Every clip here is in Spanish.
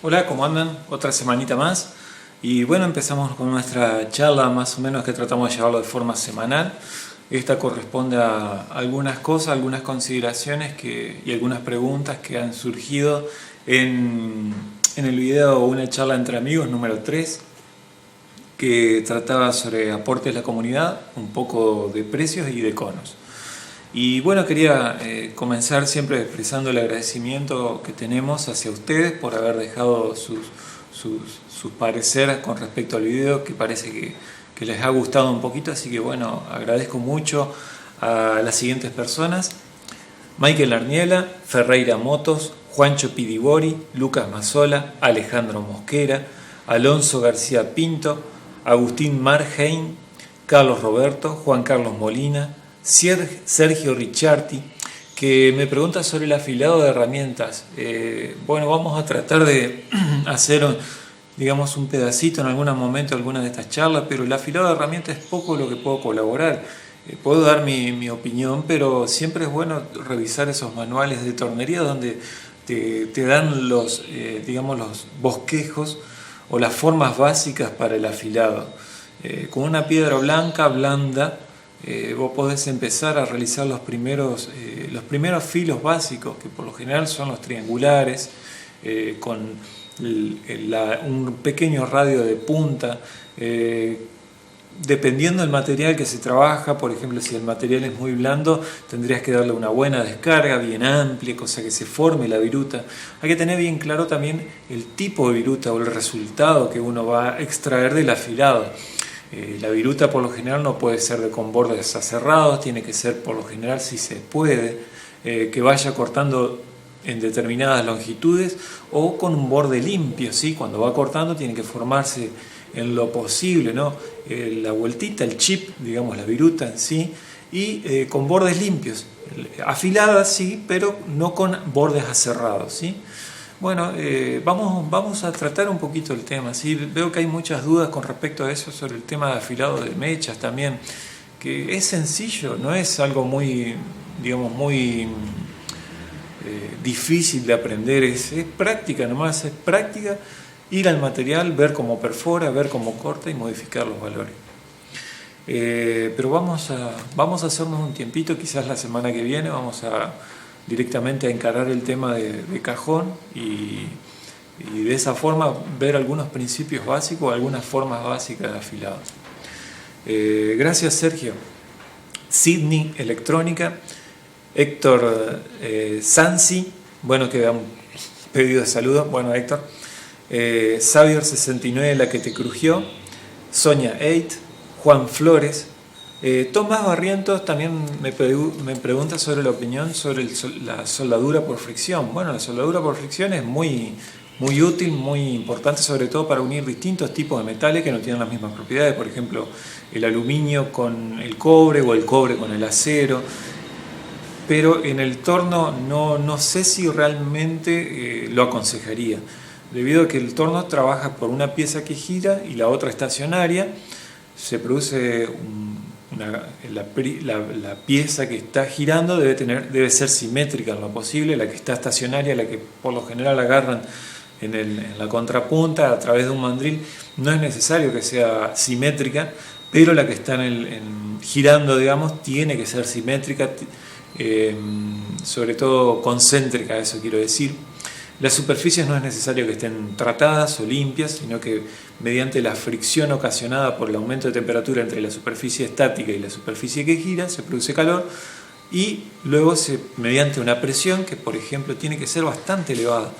Hola, ¿cómo andan? Otra semanita más. Y bueno, empezamos con nuestra charla más o menos que tratamos de llevarlo de forma semanal. Esta corresponde a algunas cosas, algunas consideraciones y algunas preguntas que han surgido en el video Una charla entre amigos número 3, que trataba sobre aportes de la comunidad, un poco de precios y de conos. Y bueno, quería comenzar siempre expresando el agradecimiento que tenemos hacia ustedes por haber dejado sus pareceres con respecto al video, que parece que les ha gustado un poquito, así que bueno, agradezco mucho a las siguientes personas: Michael Arniela, Ferreira Motos, Juancho Pidibori, Lucas Mazzola, Alejandro Mosquera, Alonso García Pinto, Agustín Marheim, Carlos Roberto, Juan Carlos Molina, Sergio Ricciardi, que me pregunta sobre el afilado de herramientas. Bueno, vamos a tratar de hacer, digamos, un pedacito en algún momento, alguna de estas charlas, pero el afilado de herramientas es poco lo que puedo colaborar. Puedo dar mi opinión, pero siempre es bueno revisar esos manuales de tornería donde te dan digamos, los bosquejos o las formas básicas para el afilado. Con una piedra blanca, blanda, vos podés empezar a realizar los primeros filos básicos, que por lo general son los triangulares, con un pequeño radio de punta. Dependiendo del material que se trabaja, por ejemplo, si el material es muy blando, tendrías que darle una buena descarga, bien amplia, cosa que se forme la viruta. Hay que tener bien claro también el tipo de viruta o el resultado que uno va a extraer del afilado. La viruta por lo general no puede ser con bordes aserrados, tiene que ser por lo general, si se puede, que vaya cortando en determinadas longitudes o con un borde limpio, ¿sí? Cuando va cortando tiene que formarse en lo posible, ¿no? La vueltita, el chip, digamos, la viruta en sí, y con bordes limpios, afiladas sí, pero no con bordes aserrados, ¿sí? Bueno, vamos a tratar un poquito el tema, ¿sí? Veo que hay muchas dudas con respecto a eso, sobre el tema de afilado de mechas también, que es sencillo, no es algo muy, digamos, muy difícil de aprender, es práctica nomás, es práctica, ir al material, ver cómo perfora, ver cómo corta y modificar los valores. Pero vamos a hacernos un tiempito, quizás la semana que viene vamos a directamente a encarar el tema de cajón y de esa forma ver algunos principios básicos, algunas formas básicas de afilado. Gracias, Sergio. Sydney Electrónica, Héctor Sansi, bueno, que da un pedido de saludo. Bueno, Héctor. Xavier 69, la que te crujió, Sonia 8, Juan Flores, Tomás Barrientos también me pregunta sobre la opinión sobre la soldadura por fricción. Bueno, la soldadura por fricción es muy útil, muy importante, sobre todo para unir distintos tipos de metales que no tienen las mismas propiedades, por ejemplo el aluminio con el cobre o el cobre con el acero. Pero en el torno no sé si realmente lo aconsejaría, debido a que el torno trabaja por una pieza que gira y la otra estacionaria. Se produce la pieza que está girando debe ser simétrica en lo posible. La que está estacionaria, la que por lo general agarran en la contrapunta a través de un mandril, no es necesario que sea simétrica, pero la que está girando, digamos, tiene que ser simétrica, sobre todo concéntrica, eso quiero decir. Las superficies no es necesario que estén tratadas o limpias, sino que mediante la fricción ocasionada por el aumento de temperatura entre la superficie estática y la superficie que gira, se produce calor, y luego mediante una presión que, por ejemplo, tiene que ser bastante elevada.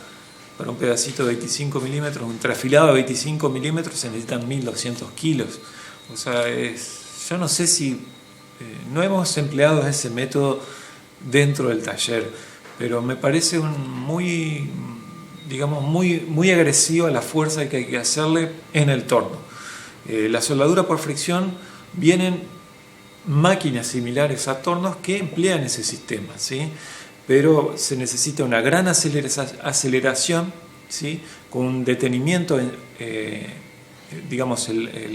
Para un pedacito de 25 milímetros, un trafilado de 25 milímetros se necesitan 1200 kilos. O sea, yo no sé si no hemos empleado ese método dentro del taller, pero me parece muy agresiva la fuerza que hay que hacerle en el torno. La soldadura por fricción, vienen máquinas similares a tornos que emplean ese sistema, ¿sí? Pero se necesita una gran aceleración, ¿sí? Con un detenimiento, digamos,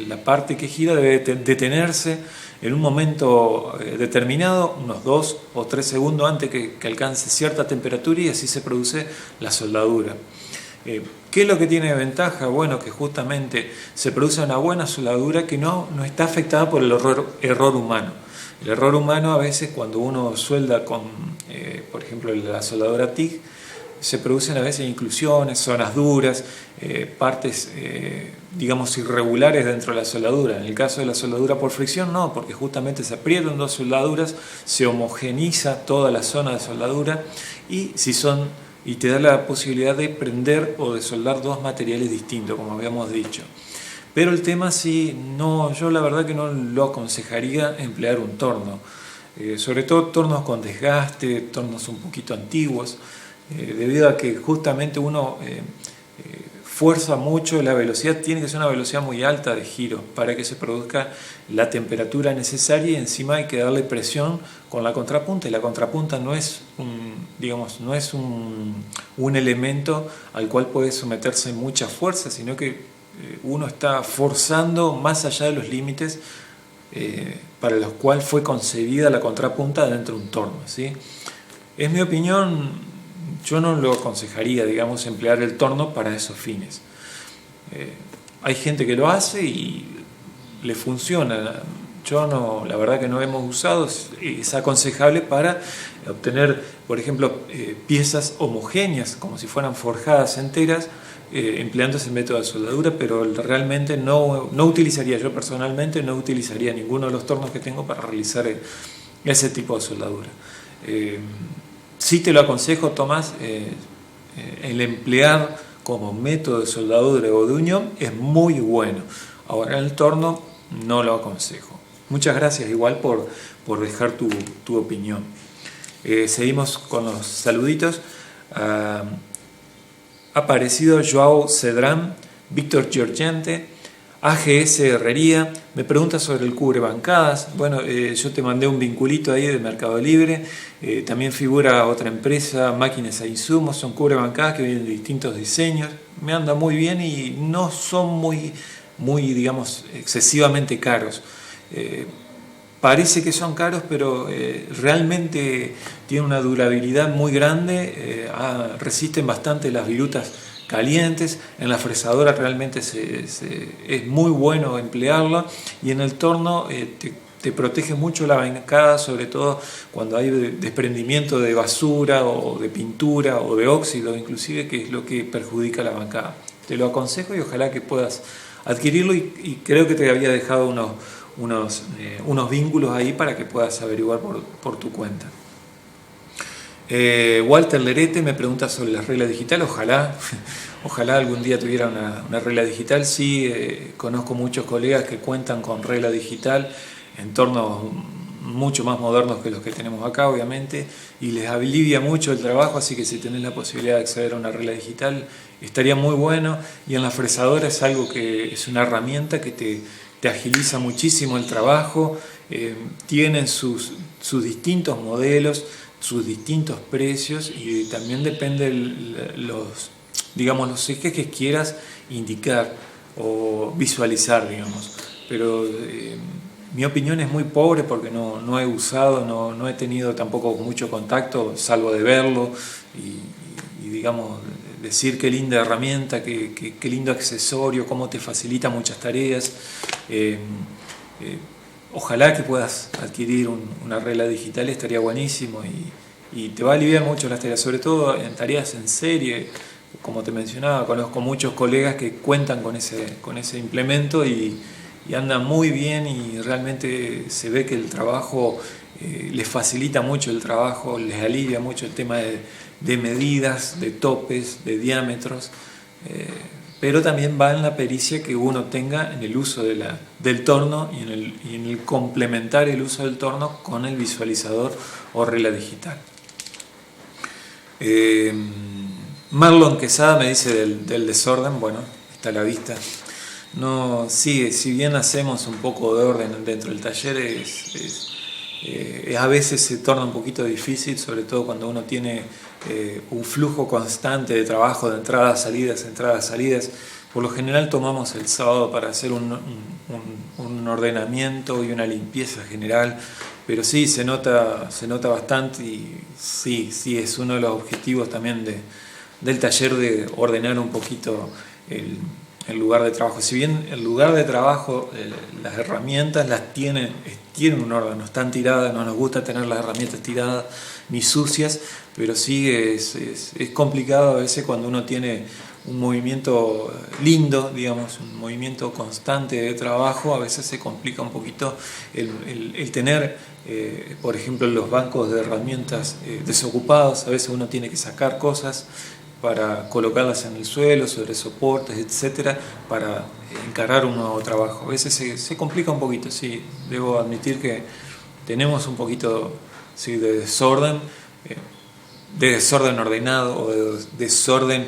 la parte que gira debe detenerse en un momento determinado, unos 2 o 3 segundos antes que alcance cierta temperatura, y así se produce la soldadura. ¿Qué es lo que tiene de ventaja? Bueno, que justamente se produce una buena soldadura que no está afectada por el error humano. El error humano a veces cuando uno suelda con, por ejemplo, la soldadura TIG, se producen a veces inclusiones, zonas duras, partes, digamos, irregulares dentro de la soldadura. En el caso de la soldadura por fricción no, porque justamente se aprietan dos soldaduras, se homogeniza toda la zona de soldadura y te da la posibilidad de prender o de soldar dos materiales distintos, como habíamos dicho. Pero el tema sí, no, yo la verdad que no lo aconsejaría emplear un torno, sobre todo tornos con desgaste, tornos un poquito antiguos, debido a que justamente uno fuerza mucho la velocidad, tiene que ser una velocidad muy alta de giro para que se produzca la temperatura necesaria y encima hay que darle presión con la contrapunta y la contrapunta no es un elemento al cual puede someterse mucha fuerza, sino que uno está forzando más allá de los límites para los cuales fue concebida la contrapunta dentro de un torno, ¿sí? Es mi opinión. Yo no lo aconsejaría, digamos, emplear el torno para esos fines. Hay gente que lo hace y le funciona. Yo no, la verdad que no hemos usado, es aconsejable para obtener, por ejemplo, piezas homogéneas, como si fueran forjadas enteras, empleando ese método de soldadura, pero realmente no utilizaría, yo personalmente no utilizaría ninguno de los tornos que tengo para realizar ese tipo de soldadura. Sí te lo aconsejo, Tomás, el emplear como método de soldadura o de unión es muy bueno. Ahora el torno no lo aconsejo. Muchas gracias igual por dejar tu opinión. Seguimos con los saluditos. Ha aparecido Joao Cedrán, Víctor Giorgente, AGS Herrería, me pregunta sobre el cubrebancadas. Bueno, yo te mandé un vinculito ahí de Mercado Libre. También figura otra empresa, Máquinas e Insumos, son cubrebancadas que vienen de distintos diseños. Me anda muy bien y no son muy digamos, excesivamente caros. Parece que son caros, pero realmente tienen una durabilidad muy grande, resisten bastante las virutas calientes, en la fresadora realmente es muy bueno emplearla y en el torno te protege mucho la bancada, sobre todo cuando hay desprendimiento de basura o de pintura o de óxido inclusive, que es lo que perjudica la bancada. Te lo aconsejo y ojalá que puedas adquirirlo y creo que te había dejado unos vínculos ahí para que puedas averiguar por tu cuenta. Walter Lerete me pregunta sobre la regla digital. Ojalá algún día tuviera una regla digital. Sí, conozco muchos colegas que cuentan con regla digital, entornos mucho más modernos que los que tenemos acá, obviamente, y les alivia mucho el trabajo, así que si tenés la posibilidad de acceder a una regla digital, estaría muy bueno. Y en la fresadora es algo que es una herramienta que te agiliza muchísimo el trabajo. Tienen sus distintos modelos, sus distintos precios y también depende los ejes que quieras indicar o visualizar, digamos. Pero mi opinión es muy pobre porque no he usado, no he tenido tampoco mucho contacto, salvo de verlo y digamos, decir qué linda herramienta, qué lindo accesorio, cómo te facilita muchas tareas. Ojalá que puedas adquirir una regla digital, estaría buenísimo y te va a aliviar mucho las tareas, sobre todo en tareas en serie. Como te mencionaba, conozco muchos colegas que cuentan con ese implemento y andan muy bien y realmente se ve que el trabajo les facilita mucho el trabajo, les alivia mucho el tema de medidas, de topes, de diámetros. Pero también va en la pericia que uno tenga en el uso del torno y en el complementar el uso del torno con el visualizador o regla digital. Marlon Quesada me dice del desorden. Bueno, está a la vista. No, sí, si bien hacemos un poco de orden dentro del taller, a veces se torna un poquito difícil, sobre todo cuando uno tiene un flujo constante de trabajo, de entradas, salidas. Por lo general tomamos el sábado para hacer un ordenamiento y una limpieza general, pero sí, se nota bastante y sí, es uno de los objetivos también del taller de ordenar un poquito el lugar de trabajo. Si bien el lugar de trabajo, las herramientas tienen un orden, no están tiradas, no nos gusta tener las herramientas tiradas ni sucias, pero sí es complicado a veces cuando uno tiene un movimiento lindo, digamos, un movimiento constante de trabajo. A veces se complica un poquito el tener, por ejemplo, los bancos de herramientas desocupados. A veces uno tiene que sacar cosas para colocarlas en el suelo, sobre soportes, etcétera, para encarar un nuevo trabajo. A veces se complica un poquito, sí, debo admitir que tenemos un poquito, sí, de desorden ordenado o de desorden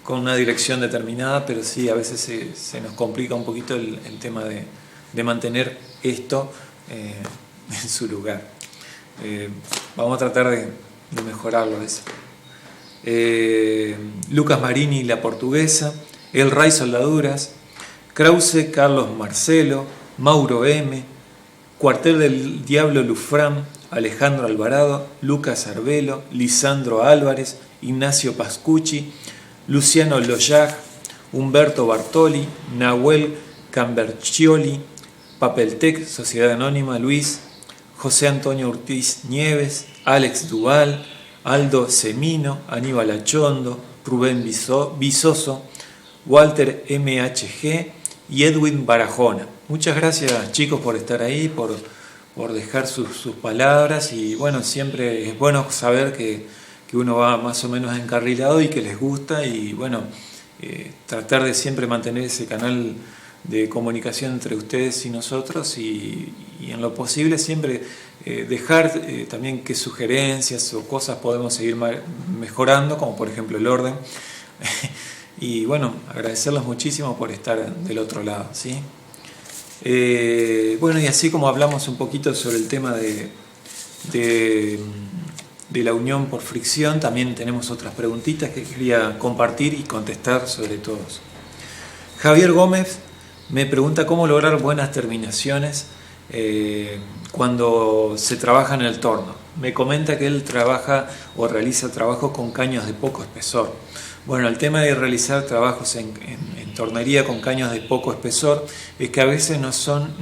con una dirección determinada, pero sí, a veces se nos complica un poquito el tema de mantener esto en su lugar. Vamos a tratar de mejorarlo eso. Lucas Marini, La Portuguesa, El Ray Soldaduras, Krause, Carlos Marcelo, Mauro M, Cuartel del Diablo Lufram, Alejandro Alvarado, Lucas Arbelo, Lisandro Álvarez, Ignacio Pascucci, Luciano Loyag, Humberto Bartoli, Nahuel Camberchioli, Papeltec, Sociedad Anónima, Luis, José Antonio Ortiz Nieves, Alex Duval, Aldo Semino, Aníbal Achondo, Rubén Visoso, Walter MHG y Edwin Barajona. Muchas gracias, chicos, por estar ahí, por dejar sus palabras, y bueno, siempre es bueno saber que uno va más o menos encarrilado y que les gusta, y bueno, tratar de siempre mantener ese canal de comunicación entre ustedes y nosotros, y en lo posible siempre dejar también qué sugerencias o cosas podemos seguir mejorando, como por ejemplo el orden. Y bueno, agradecerles muchísimo por estar del otro lado, ¿sí? Bueno, y así como hablamos un poquito sobre el tema de la unión por fricción, también tenemos otras preguntitas que quería compartir y contestar sobre todos. Javier Gómez me pregunta cómo lograr buenas terminaciones cuando se trabaja en el torno. Me comenta que él trabaja o realiza trabajos con caños de poco espesor. Bueno, el tema de realizar trabajos en tornería con caños de poco espesor es que a veces no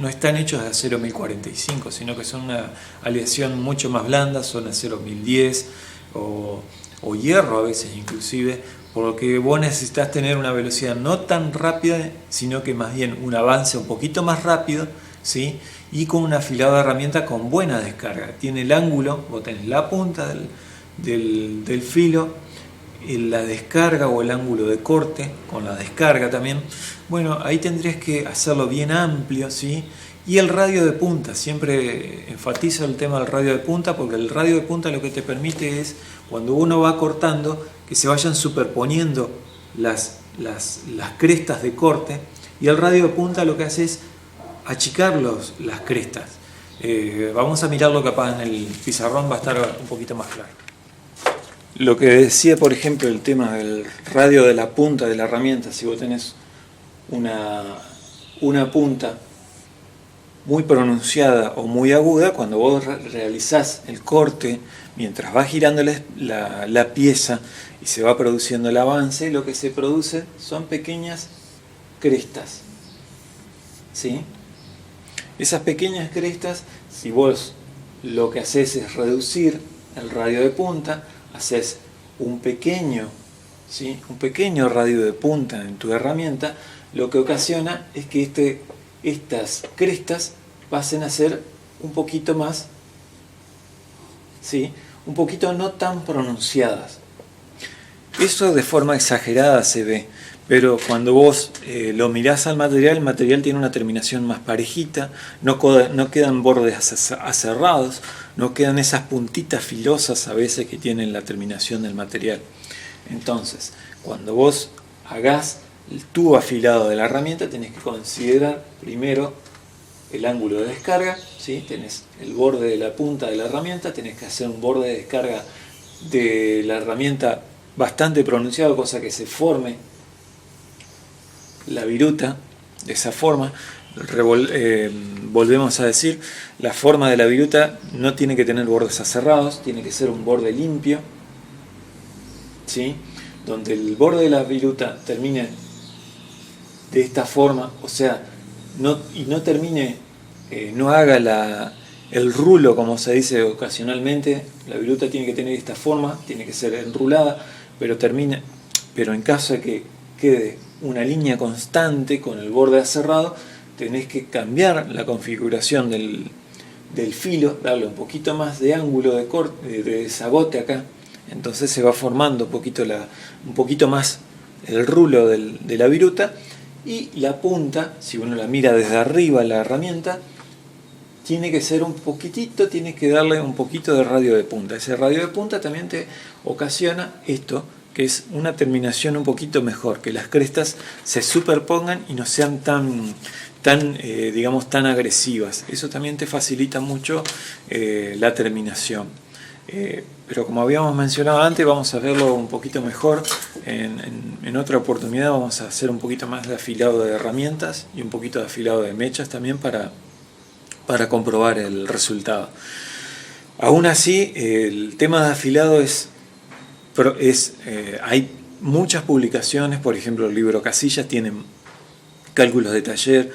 están hechos de acero 1045, sino que son una aleación mucho más blanda, son acero 1010 o hierro a veces inclusive, porque vos necesitas tener una velocidad no tan rápida, sino que más bien un avance un poquito más rápido, ¿sí? Y con un afilado de herramienta con buena descarga. Tiene el ángulo, vos tenés la punta del filo, la descarga o el ángulo de corte con la descarga también. Bueno, ahí tendrías que hacerlo bien amplio, ¿sí? Y el radio de punta, siempre enfatizo el tema del radio de punta, porque el radio de punta lo que te permite es, cuando uno va cortando, que se vayan superponiendo las crestas de corte, y el radio de punta lo que hace es achicar las crestas. Vamos a mirarlo capaz en el pizarrón, va a estar un poquito más claro. Lo que decía, por ejemplo, el tema del radio de la punta de la herramienta, si vos tenés una punta muy pronunciada o muy aguda, cuando vos realizás el corte, mientras va girando la pieza y se va produciendo el avance, lo que se produce son pequeñas crestas, ¿sí? Esas pequeñas crestas, si vos lo que haces es reducir el radio de punta, haces un pequeño radio de punta en tu herramienta, lo que ocasiona es que estas crestas pasen a ser un poquito más, ¿sí? Un poquito no tan pronunciadas. Eso de forma exagerada se ve, pero cuando vos lo mirás al material, el material tiene una terminación más parejita, no quedan bordes aserrados, no quedan esas puntitas filosas a veces que tienen la terminación del material. Entonces, cuando vos hagás el tubo afilado de la herramienta, tenés que considerar primero el ángulo de descarga, ¿sí? Tenés el borde de la punta de la herramienta, tenés que hacer un borde de descarga de la herramienta bastante pronunciado, cosa que se forme la viruta de esa forma. Volvemos a decir, la forma de la viruta no tiene que tener bordes aserrados, tiene que ser un borde limpio, ¿sí? donde el borde de la viruta termine de esta forma, o sea, no termine, no haga el rulo, como se dice ocasionalmente. La viruta tiene que tener esta forma, tiene que ser enrulada, pero en caso de que quede una línea constante con el borde aserrado, tenés que cambiar la configuración del filo, darle un poquito más de ángulo de corte, de desagote acá. Entonces se va formando un poquito más el rulo de la viruta, y la punta, si uno la mira desde arriba la herramienta, tiene que ser tiene que darle un poquito de radio de punta. Ese radio de punta también te ocasiona esto, que es una terminación un poquito mejor, que las crestas se superpongan y no sean tan agresivas. Eso también te facilita mucho la terminación. Pero como habíamos mencionado antes, vamos a verlo un poquito mejor en otra oportunidad. Vamos a hacer un poquito más de afilado de herramientas y un poquito de afilado de mechas también para comprobar el resultado. Aún así, el tema de afilado hay muchas publicaciones. Por ejemplo, el libro Casillas tiene cálculos de taller.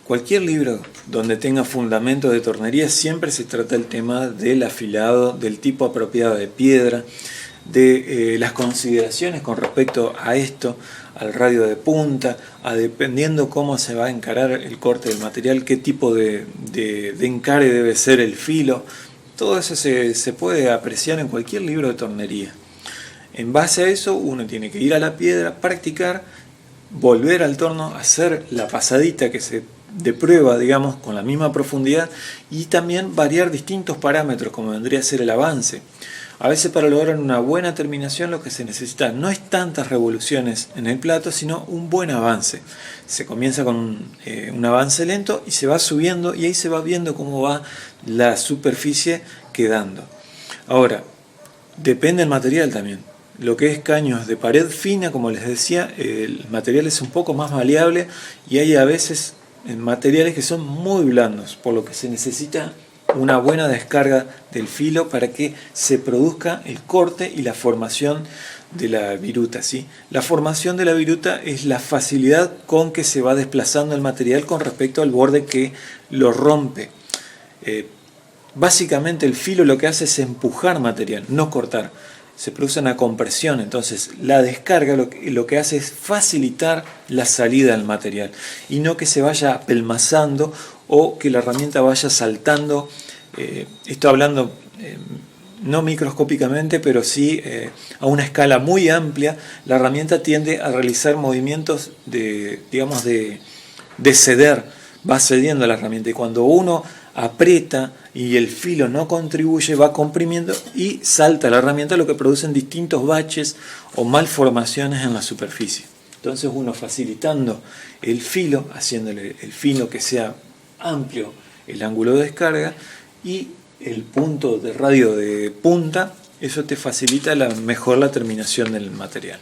Cualquier libro donde tenga fundamentos de tornería siempre se trata el tema del afilado, del tipo apropiado de piedra, de las consideraciones con respecto a esto, al radio de punta, dependiendo cómo se va a encarar el corte del material, qué tipo de encare debe ser el filo. Todo eso se puede apreciar en cualquier libro de tornería. En base a eso uno tiene que ir a la piedra, practicar, volver al torno, hacer la pasadita de prueba, digamos, con la misma profundidad, y también variar distintos parámetros, como vendría a ser el avance. A veces para lograr una buena terminación lo que se necesita no es tantas revoluciones en el plato, sino un buen avance. Se comienza con un avance lento y se va subiendo, y ahí se va viendo cómo va la superficie quedando. Ahora, depende del material también. Lo que es caños de pared fina, como les decía, el material es un poco más maleable, y hay a veces materiales que son muy blandos, por lo que se necesita una buena descarga del filo para que se produzca el corte y la formación de la viruta, ¿sí? La formación de la viruta es la facilidad con que se va desplazando el material con respecto al borde que lo rompe. Básicamente el filo lo que hace es empujar material, no cortar. Se produce una compresión, entonces la descarga lo que hace es facilitar la salida del material, y no que se vaya apelmazando o que la herramienta vaya saltando. Estoy hablando no microscópicamente, pero sí a una escala muy amplia. La herramienta tiende a realizar movimientos de ceder, va cediendo la herramienta, y cuando uno aprieta y el filo no contribuye, va comprimiendo y salta la herramienta, lo que producen distintos baches o malformaciones en la superficie. Entonces uno facilitando el filo, haciéndole el filo que sea amplio el ángulo de descarga y el punto de radio de punta, eso te facilita mejor la terminación del material.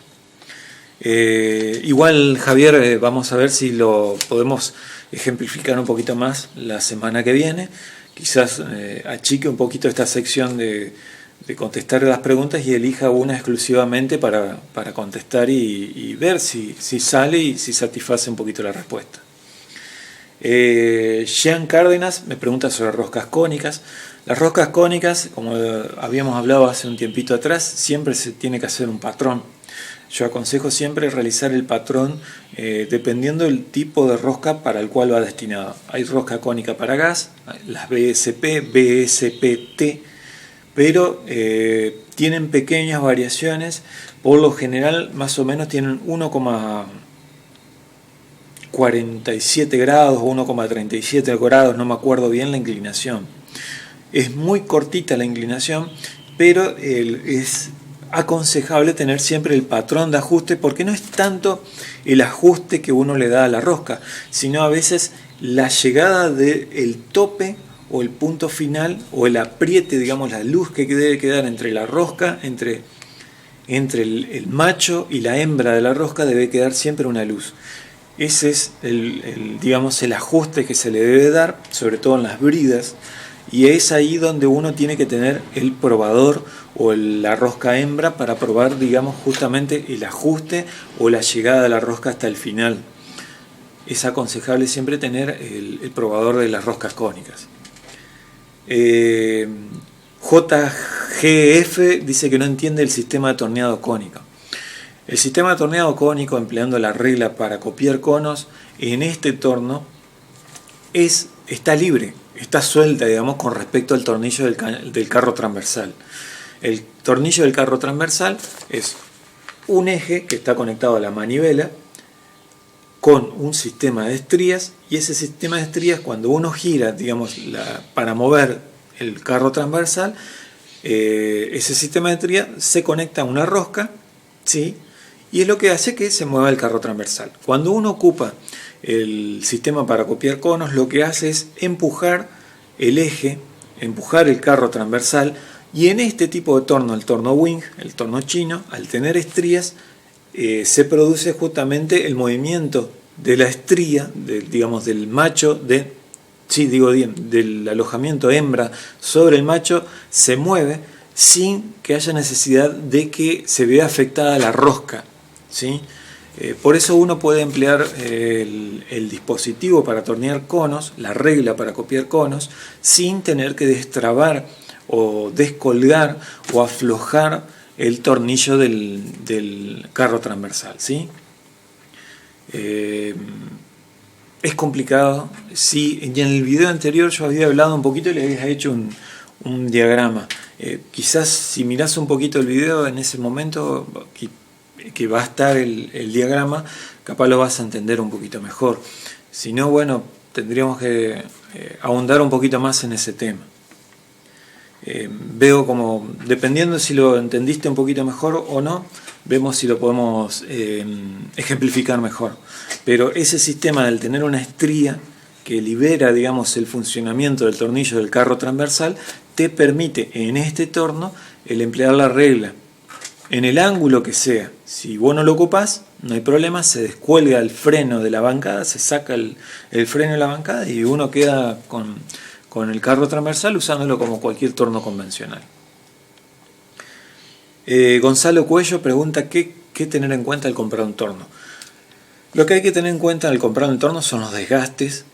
Igual, Javier, vamos a ver si lo podemos ejemplificar un poquito más la semana que viene. Quizás achique un poquito esta sección de contestar las preguntas y elija una exclusivamente para contestar y ver si sale y si satisface un poquito la respuesta. Jean Cárdenas me pregunta sobre roscas cónicas. Las roscas cónicas, como habíamos hablado hace un tiempito atrás, siempre se tiene que hacer un patrón. Yo aconsejo siempre realizar el patrón dependiendo del tipo de rosca para el cual va destinado. Hay rosca cónica para gas, las BSP, BSPT, pero tienen pequeñas variaciones. Por lo general, más o menos tienen 1,47 grados o 1,37 grados, no me acuerdo bien la inclinación. Es muy cortita la inclinación, pero es aconsejable tener siempre el patrón de ajuste, porque no es tanto el ajuste que uno le da a la rosca, sino a veces la llegada del tope o el punto final o el apriete, digamos, la luz que debe quedar entre la rosca, entre el macho y la hembra de la rosca, debe quedar siempre una luz. Ese es el ajuste que se le debe dar, sobre todo en las bridas. y es ahí donde uno tiene que tener el probador o la rosca hembra para probar, digamos, justamente el ajuste o la llegada de la rosca hasta el final. Es aconsejable siempre tener el probador de las roscas cónicas. JGF dice que no entiende el sistema de torneado cónico. El sistema de torneado cónico, empleando la regla para copiar conos, en este torno está libre, está suelta, digamos, con respecto al tornillo del carro transversal. El tornillo del carro transversal es un eje que está conectado a la manivela con un sistema de estrías, y ese sistema de estrías, cuando uno gira, digamos, para mover el carro transversal, ese sistema de estrías se conecta a una rosca, ¿sí? Y es lo que hace que se mueva el carro transversal. Cuando uno ocupa el sistema para copiar conos, lo que hace es empujar el eje, empujar el carro transversal, y en este tipo de torno, el torno wing, el torno chino, al tener estrías, se produce justamente el movimiento de la estría, digamos, del macho, del alojamiento hembra sobre el macho, se mueve sin que haya necesidad de que se vea afectada la rosca, ¿sí? Por eso uno puede emplear el dispositivo para tornear conos, la regla para copiar conos, sin tener que destrabar o descolgar o aflojar el tornillo del carro transversal, ¿sí? Es complicado. Sí, y en el video anterior yo había hablado un poquito y le había hecho un diagrama. Quizás si mirás un poquito el video en ese momento que va a estar el diagrama, capaz lo vas a entender un poquito mejor. Si no, bueno, tendríamos que ahondar un poquito más en ese tema. Veo como, dependiendo si lo entendiste un poquito mejor o no, vemos si lo podemos ejemplificar mejor. Pero ese sistema del tener una estría que libera, digamos, el funcionamiento del tornillo del carro transversal, te permite en este torno el emplear la regla en el ángulo que sea. Si vos no lo ocupás, no hay problema, se descuelga el freno de la bancada, se saca el freno de la bancada y uno queda con el carro transversal usándolo como cualquier torno convencional. Gonzalo Cuello pregunta qué tener en cuenta al comprar un torno. Lo que hay que tener en cuenta al comprar un torno son los desgastes,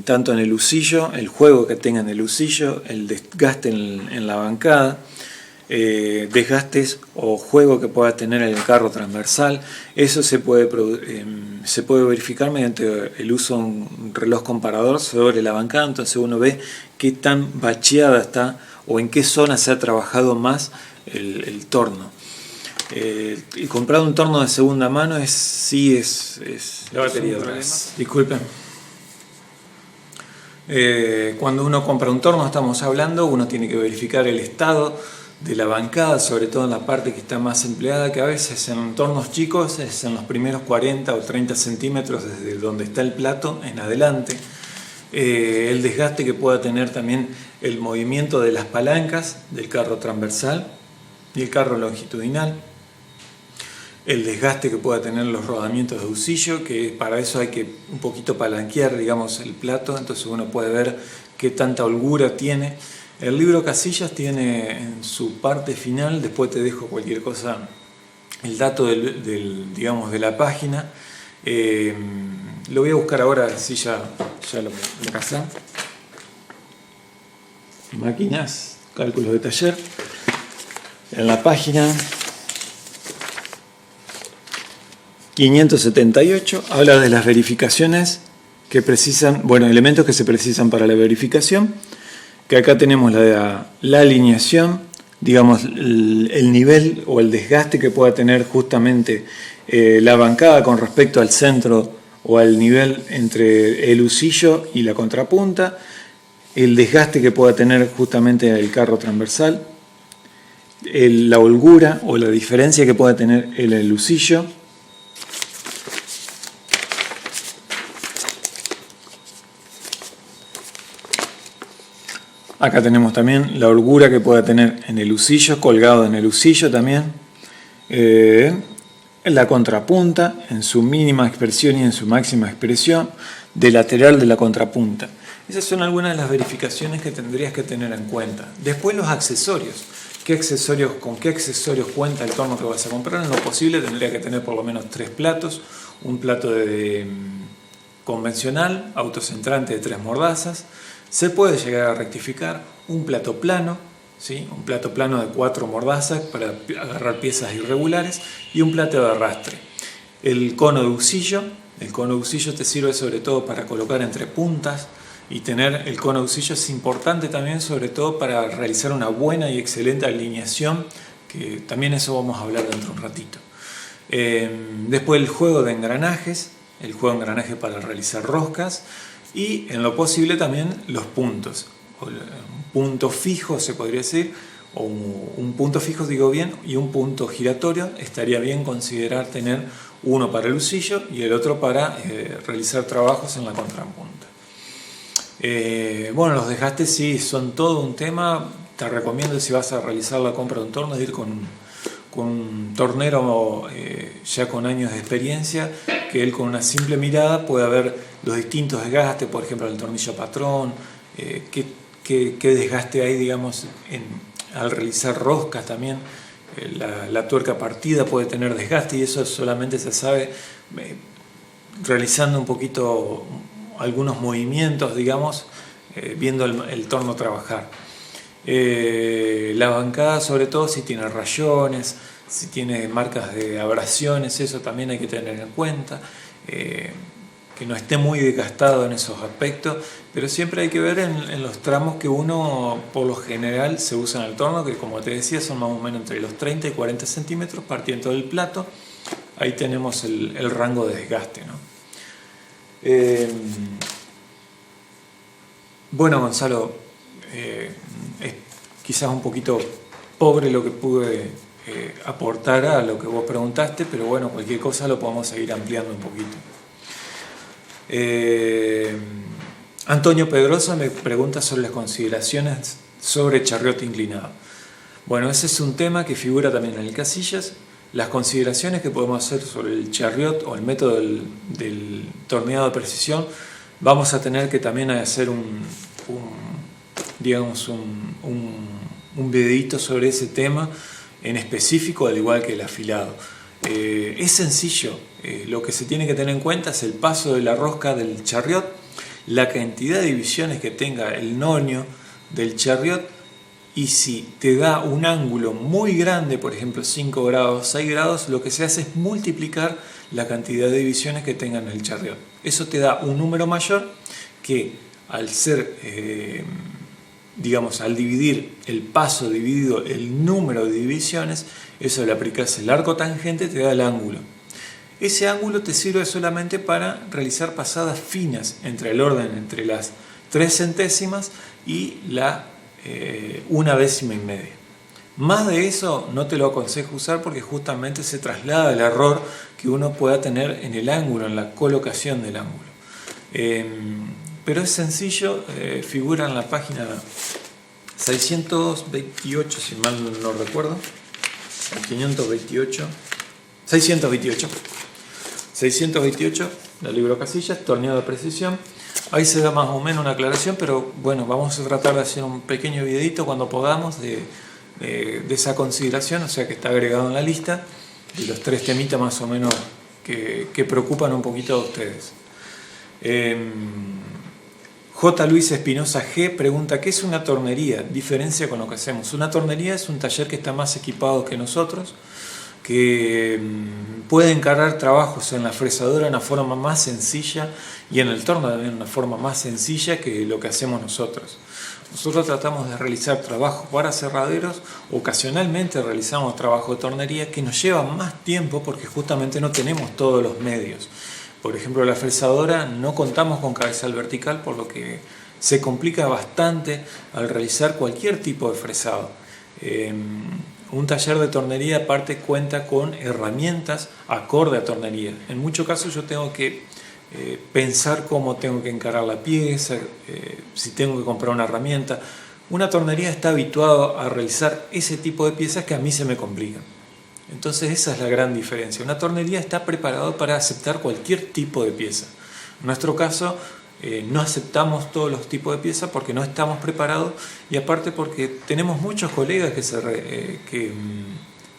tanto en el husillo, el juego que tenga en el husillo, el desgaste en la bancada, desgastes o juego que pueda tener el carro transversal. Eso se puede verificar mediante el uso de un reloj comparador sobre la bancada. Entonces uno ve qué tan bacheada está o en qué zona se ha trabajado más el torno. Y comprar un torno de segunda mano es la batería otra vez. Disculpen. Cuando uno compra un torno, estamos hablando, uno tiene que verificar el estado de la bancada, sobre todo en la parte que está más empleada, que a veces en tornos chicos es en los primeros 40 o 30 centímetros desde donde está el plato en adelante. El desgaste que pueda tener también el movimiento de las palancas del carro transversal y el carro longitudinal. El desgaste que pueda tener los rodamientos de husillo, que para eso hay que un poquito palanquear, digamos, el plato, entonces uno puede ver qué tanta holgura tiene. El libro Casillas tiene en su parte final, después te dejo cualquier cosa, el dato digamos, de la página. Lo voy a buscar ahora, si ya lo casé. Máquinas, cálculos de taller. En la página 578 habla de las verificaciones que precisan, elementos que se precisan para la verificación. Que acá tenemos la alineación, digamos, el nivel o el desgaste que pueda tener justamente la bancada con respecto al centro o al nivel entre el husillo y la contrapunta, el desgaste que pueda tener justamente el carro transversal, la holgura o la diferencia que pueda tener el husillo. Acá tenemos también la holgura que pueda tener en el husillo, colgado en el husillo también. La contrapunta en su mínima expresión y en su máxima expresión, de lateral de la contrapunta. Esas son algunas de las verificaciones que tendrías que tener en cuenta. Después los accesorios. ¿Con qué accesorios cuenta el torno que vas a comprar? En lo posible tendría que tener por lo menos 3 platos. Un plato convencional, autocentrante de 3 mordazas. Se puede llegar a rectificar un plato plano, ¿sí? Un plato plano de 4 mordazas para agarrar piezas irregulares y un plato de arrastre. El cono de usillo. El cono de usillo te sirve sobre todo para colocar entre puntas. Y tener el cono de usillo es importante también, sobre todo para realizar una buena y excelente alineación, que también eso vamos a hablar dentro de un ratito. Después el juego de engranajes, el juego de engranaje para realizar roscas y en lo posible también los puntos. Un punto fijo se podría decir, o un punto fijo digo bien, y un punto giratorio. Estaría bien considerar tener uno para el usillo y el otro para realizar trabajos en la contrapunta. Bueno, los desgastes sí son todo un tema. Te recomiendo, si vas a realizar la compra de un torno, ir con un tornero ya con años de experiencia, que él con una simple mirada pueda ver los distintos desgastes, por ejemplo el tornillo patrón, qué desgaste hay, digamos, al realizar roscas también. La tuerca partida puede tener desgaste y eso solamente se sabe realizando un poquito algunos movimientos, digamos, viendo el torno trabajar. La bancada, sobre todo si tiene rayones, si tiene marcas de abrasiones, eso también hay que tener en cuenta, que no esté muy desgastado en esos aspectos, pero siempre hay que ver en los tramos que uno por lo general se usa en el torno, que como te decía son más o menos entre los 30 y 40 centímetros partiendo del plato. Ahí tenemos el rango de desgaste, ¿no? Bueno, Gonzalo, es quizás un poquito pobre lo que pude aportar a lo que vos preguntaste, pero bueno, cualquier cosa lo podemos seguir ampliando un poquito. Antonio Pedrosa me pregunta sobre las consideraciones sobre Charriot inclinado. Bueno, ese es un tema que figura también en el Casillas. Las consideraciones que podemos hacer sobre el Charriot o el método del torneado de precisión, vamos a tener que también hacer un videito sobre ese tema en específico, al igual que el afilado. Es sencillo, lo que se tiene que tener en cuenta es el paso de la rosca del Charriot, la cantidad de divisiones que tenga el nonio del Charriot, y si te da un ángulo muy grande, por ejemplo 5 grados, 6 grados, lo que se hace es multiplicar la cantidad de divisiones que tenga en el Charriot. Eso te da un número mayor que al ser, digamos, al dividir el paso dividido el número de divisiones, eso le aplicas el arco tangente, te da el ángulo. Ese ángulo te sirve solamente para realizar pasadas finas entre el orden entre las 3 centésimas y la 1 décima y media. Más de eso no te lo aconsejo usar porque justamente se traslada el error que uno pueda tener en el ángulo, en la colocación del ángulo. Pero es sencillo, figura en la página 628, si mal no recuerdo, 628, del libro Casillas, torneado de precisión. Ahí se da más o menos una aclaración, pero bueno, vamos a tratar de hacer un pequeño videito cuando podamos de esa consideración, o sea que está agregado en la lista, y los 3 temitas más o menos que preocupan un poquito a ustedes. J. Luis Espinosa G. pregunta: ¿qué es una tornería? Diferencia con lo que hacemos. Una tornería es un taller que está más equipado que nosotros, que puede encarar trabajos en la fresadora de una forma más sencilla y en el torno también de una forma más sencilla que lo que hacemos nosotros. Nosotros tratamos de realizar trabajos para cerraderos, ocasionalmente realizamos trabajo de tornería que nos lleva más tiempo porque justamente no tenemos todos los medios. Por ejemplo, la fresadora no contamos con cabezal vertical, por lo que se complica bastante al realizar cualquier tipo de fresado. Un taller de tornería aparte cuenta con herramientas acorde a tornería. En muchos casos yo tengo que pensar cómo tengo que encarar la pieza, si tengo que comprar una herramienta. Una tornería está habituado a realizar ese tipo de piezas que a mí se me complican. Entonces esa es la gran diferencia. Una tornería está preparado para aceptar cualquier tipo de pieza. En nuestro caso, no aceptamos todos los tipos de piezas porque no estamos preparados, y aparte porque tenemos muchos colegas que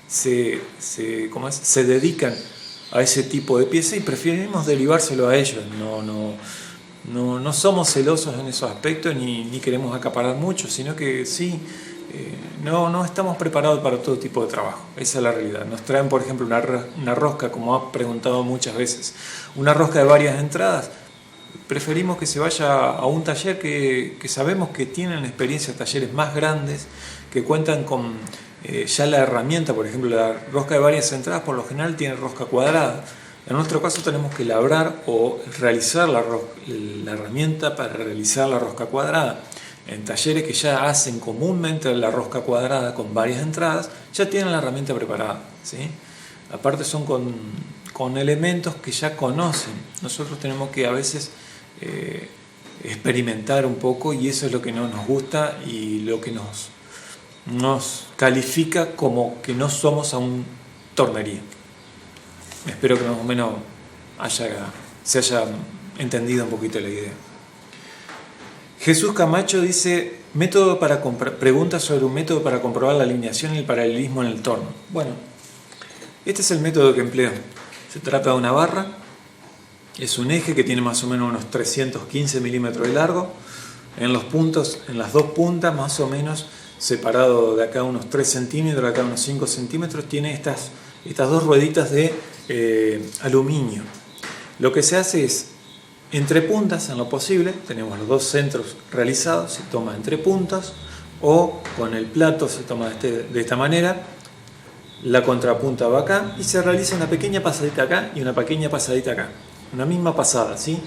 se dedican a ese tipo de pieza y preferimos derivárselo a ellos. No somos celosos en esos aspectos ni queremos acaparar mucho, sino que sí, no estamos preparados para todo tipo de trabajo. Esa es la realidad. Nos traen, por ejemplo, una rosca, como ha preguntado muchas veces, una rosca de varias entradas. Preferimos que se vaya a un taller que sabemos que tienen experiencia, talleres más grandes, que cuentan con ya la herramienta. Por ejemplo, la rosca de varias entradas por lo general tiene rosca cuadrada. En nuestro caso tenemos que labrar o realizar la herramienta para realizar la rosca cuadrada. En talleres que ya hacen comúnmente la rosca cuadrada con varias entradas, ya tienen la herramienta preparada, ¿sí? Aparte son con elementos que ya conocen. Nosotros tenemos que a veces experimentar un poco, y eso es lo que no nos gusta y lo que nos califica como que no somos aún tornería. Espero que más o menos se haya entendido un poquito la idea. Jesús Camacho dice, pregunta sobre un método para comprobar la alineación y el paralelismo en el torno. Bueno, este es el método que empleo. Se trata de una barra, es un eje que tiene más o menos unos 315 milímetros de largo. En los puntos, en las dos puntas, más o menos separado de acá unos 3 centímetros, de acá unos 5 centímetros, tiene estas dos rueditas de aluminio. Lo que se hace es, entre puntas, en lo posible, tenemos los dos centros realizados, se toma entre puntas, o con el plato se toma de esta manera. La contrapunta va acá y se realiza una pequeña pasadita acá y una pequeña pasadita acá. Una misma pasada, ¿sí?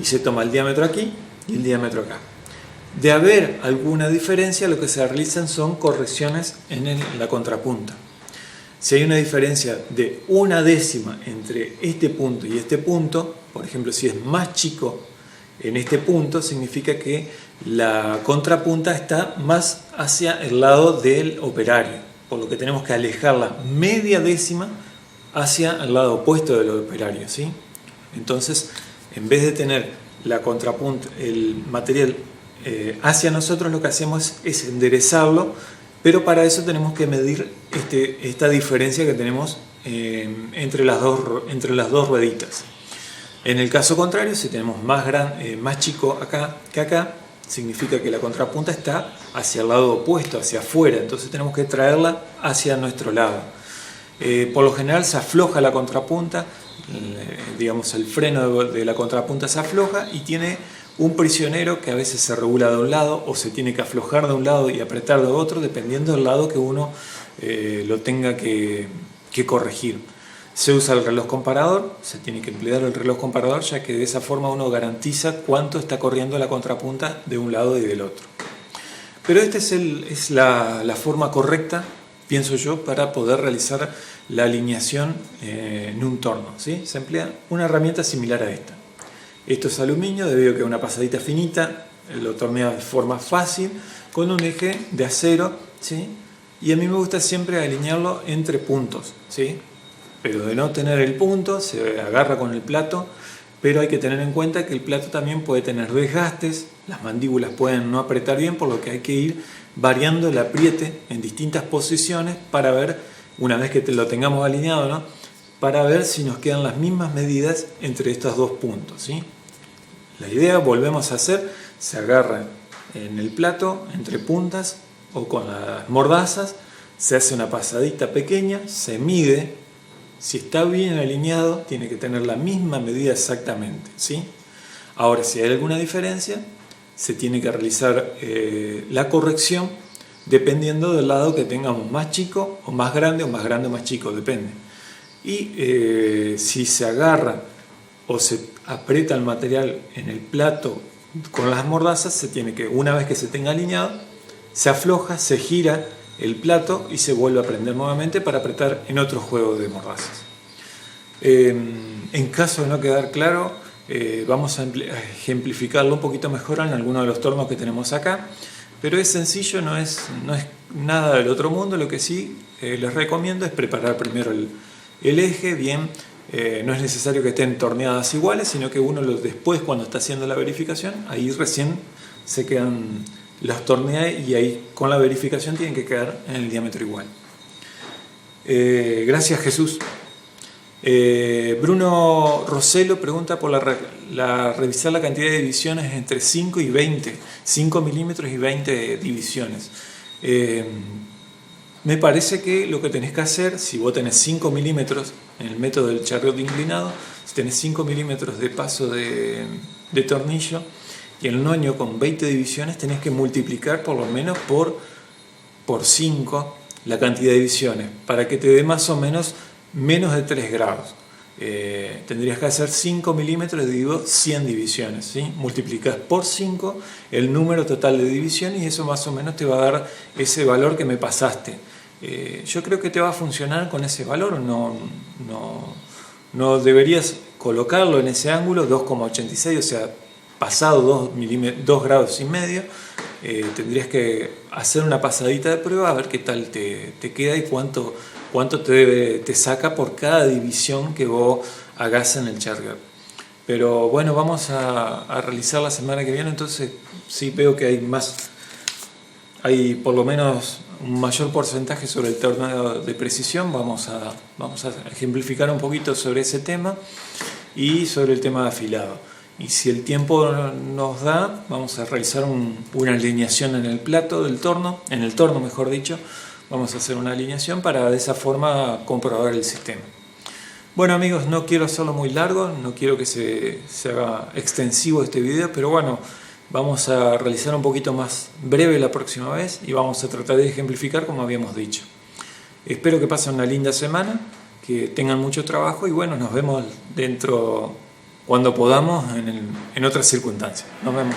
Y se toma el diámetro aquí y el diámetro acá. De haber alguna diferencia, lo que se realizan son correcciones en la contrapunta. Si hay una diferencia de 1/10 entre este punto y este punto, por ejemplo, si es más chico en este punto, significa que la contrapunta está más hacia el lado del operario, por lo que tenemos que alejarla media décima hacia el lado opuesto del operario, ¿sí? Entonces, en vez de tener la contrapunta, el material hacia nosotros, lo que hacemos es enderezarlo, pero para eso tenemos que medir esta diferencia que tenemos entre las dos rueditas. En el caso contrario, si tenemos más chico acá que acá, significa que la contrapunta está hacia el lado opuesto, hacia afuera, entonces tenemos que traerla hacia nuestro lado. Por lo general se afloja la contrapunta, digamos el freno de la contrapunta se afloja y tiene un prisionero que a veces se regula de un lado o se tiene que aflojar de un lado y apretar de otro, dependiendo del lado que uno lo tenga que corregir. Se usa el reloj comparador, se tiene que emplear el reloj comparador, ya que de esa forma uno garantiza cuánto está corriendo la contrapunta de un lado y del otro. Pero esta es la forma correcta, pienso yo, para poder realizar la alineación en un torno, ¿sí? Se emplea una herramienta similar a esta. Esto es aluminio, debido a que es una pasadita finita, lo torneo de forma fácil, con un eje de acero, ¿sí? Y a mí me gusta siempre alinearlo entre puntos, ¿sí? Pero de no tener el punto, se agarra con el plato, pero hay que tener en cuenta que el plato también puede tener desgastes, las mandíbulas pueden no apretar bien, por lo que hay que ir variando el apriete en distintas posiciones para ver, una vez que lo tengamos alineado, ¿no?, para ver si nos quedan las mismas medidas entre estos dos puntos, ¿sí? La idea, volvemos a hacer, se agarra en el plato entre puntas o con las mordazas, se hace una pasadita pequeña, se mide. Si está bien alineado, tiene que tener la misma medida exactamente, ¿sí? Ahora, si hay alguna diferencia, se tiene que realizar la corrección dependiendo del lado que tengamos, más chico o más grande o más chico, depende. Y si se agarra o se aprieta el material en el plato con las mordazas, se tiene que, una vez que se tenga alineado, se afloja, se gira el plato y se vuelve a prender nuevamente para apretar en otro juego de mordazas. En caso de no quedar claro, vamos a ejemplificarlo un poquito mejor en alguno de los tornos que tenemos acá, pero es sencillo, no es nada del otro mundo. Lo que sí les recomiendo es preparar primero el eje bien No es necesario que estén torneadas iguales, sino que uno después, cuando está haciendo la verificación, ahí recién se quedan, las tornea y ahí con la verificación tienen que quedar en el diámetro igual. Gracias, Jesús. Bruno Roselo pregunta por revisar la cantidad de divisiones entre 5 y 20, 5 milímetros y 20 divisiones. Me parece que lo que tenés que hacer, si vos tenés 5 milímetros en el método del chariot inclinado, si tenés 5 milímetros de paso de tornillo y el noño con 20 divisiones, tenés que multiplicar por lo menos por 5 la cantidad de divisiones para que te dé más o menos de 3 grados. Tendrías que hacer 5 milímetros dividido 100 divisiones, ¿sí? Multiplicas por 5 el número total de divisiones y eso más o menos te va a dar ese valor que me pasaste. Yo creo que te va a funcionar con ese valor. No deberías colocarlo en ese ángulo 2,86, o sea, pasado 2 grados y medio. Tendrías que hacer una pasadita de prueba a ver qué tal te queda y cuánto te saca por cada división que vos hagas en el chariot. Pero bueno, vamos a realizar la semana que viene, entonces sí veo que hay por lo menos un mayor porcentaje sobre el torneo de precisión. Vamos a ejemplificar un poquito sobre ese tema y sobre el tema de afilado. Y si el tiempo nos da, vamos a realizar una alineación en el plato del torno, en el torno mejor dicho. Vamos a hacer una alineación para de esa forma comprobar el sistema. Bueno amigos, no quiero hacerlo muy largo, no quiero que se haga extensivo este video, pero bueno, vamos a realizar un poquito más breve la próxima vez y vamos a tratar de ejemplificar como habíamos dicho. Espero que pasen una linda semana, que tengan mucho trabajo y bueno, nos vemos cuando podamos en otras circunstancias. Nos vemos.